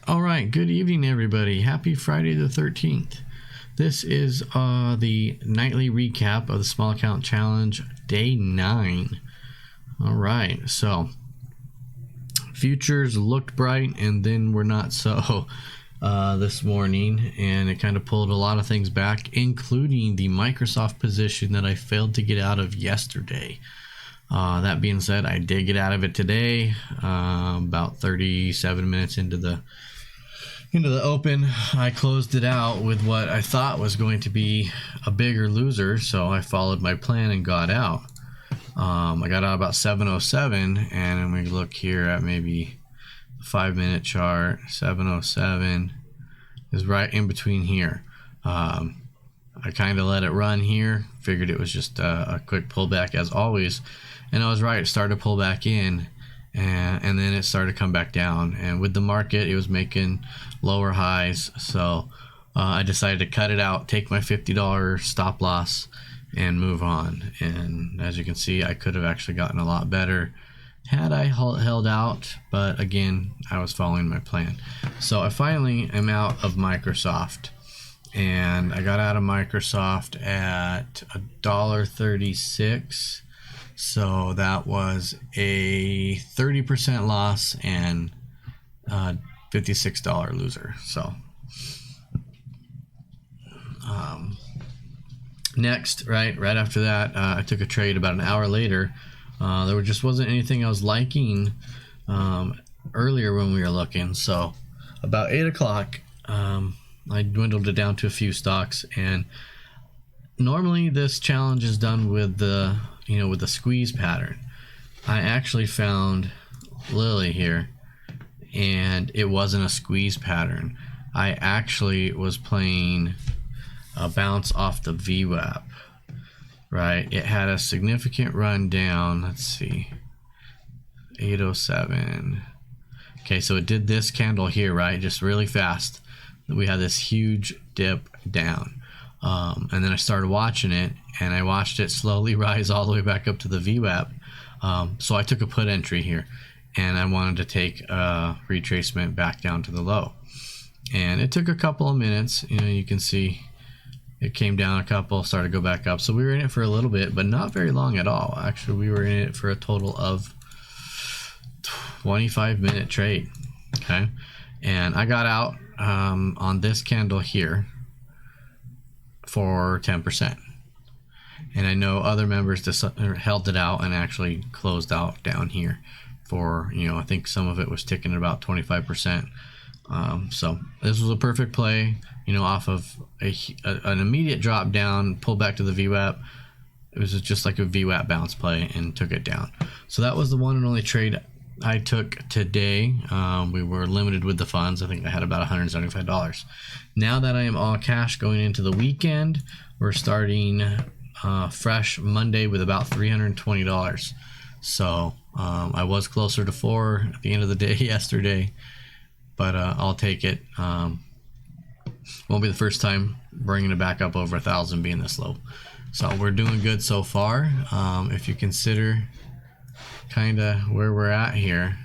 All right, good evening, everybody. Happy Friday the 13th. This is the nightly recap of the Small Account Challenge, Day 9. All right, so futures looked bright and then were not so this morning, and it kind of pulled a lot of things back, including the Microsoft position that I failed to get out of yesterday. That being said, I did get out of it today, about 37 minutes into the open. I closed it out with what I thought was going to be a bigger loser, so I followed my plan and got out. I got out about 7:07, and we look here at maybe the 5-minute chart. 7:07 is right in between here. I kind of let it run here, figured it was just a quick pullback as always, and I was right. It started to pull back in, and then it started to come back down, and with the market it was making lower highs, so I decided to cut it out, take my $50 stop loss and move on. And as you can see, I could have actually gotten a lot better had I held out, but again, I was following my plan. So I finally am out of Microsoft, and I got out of Microsoft at $1.36. So that was a 30% loss and $56 loser. So next, right after that, I took a trade about an hour later. There just wasn't anything I was liking earlier when we were looking. So about 8 o'clock, I dwindled it down to a few stocks, and normally this challenge is done with the with the squeeze pattern. I actually found Lily here, and it wasn't a squeeze pattern. I actually was playing a bounce off the VWAP, right? It had a significant run down. Let's see, 8:07. Okay, so it did this candle here, right? Just really fast. We had this huge dip down. And then I started watching it, and I watched it slowly rise all the way back up to the VWAP. So I took a put entry here, and I wanted to take a retracement back down to the low. And it took a couple of minutes. You can see it came down a couple, started to go back up. So we were in it for a little bit, but not very long at all. Actually, we were in it for a total of 25-minute trade. Okay, and I got out on this candle here for 10%, and I know other members held it out and actually closed out down here for, I think some of it was ticking at about 25%. So this was a perfect play, off of an immediate drop down, pull back to the VWAP. It was just like a VWAP bounce play and took it down. So that was the one and only trade I took today. We were limited with the funds. I think I had about $175. Now that I am all cash going into the weekend, we're starting fresh Monday with about $320. So I was closer to 4 at the end of the day yesterday, but I'll take it. Won't be the first time bringing it back up over 1,000 being this low. So we're doing good so far. If you consider kind of where we're at here,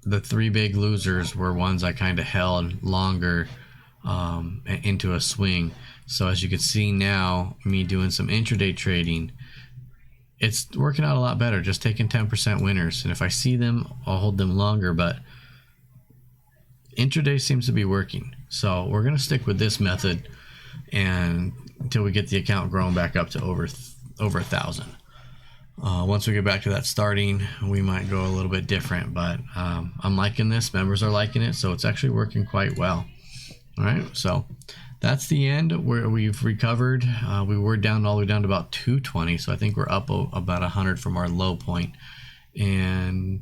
the 3 big losers were ones I kind of held longer into a swing. So as you can see now, me doing some intraday trading, it's working out a lot better, just taking 10% winners. And if I see them, I'll hold them longer, but intraday seems to be working. So we're going to stick with this method and until we get the account growing back up to over 1,000. Once we get back to that starting, we might go a little bit different, but I'm liking this. Members are liking it, so it's actually working quite well. All right, so that's the end where we've recovered. We were down all the way down to about 220, so I think we're up about 100 from our low point, and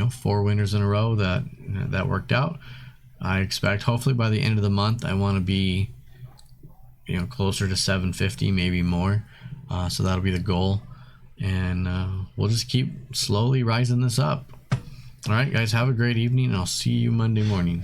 4 winners in a row. That worked out. I expect hopefully by the end of the month I want to be closer to 750, maybe more. So that'll be the goal, and we'll just keep slowly rising this up. All right, guys, have a great evening, and I'll see you Monday morning.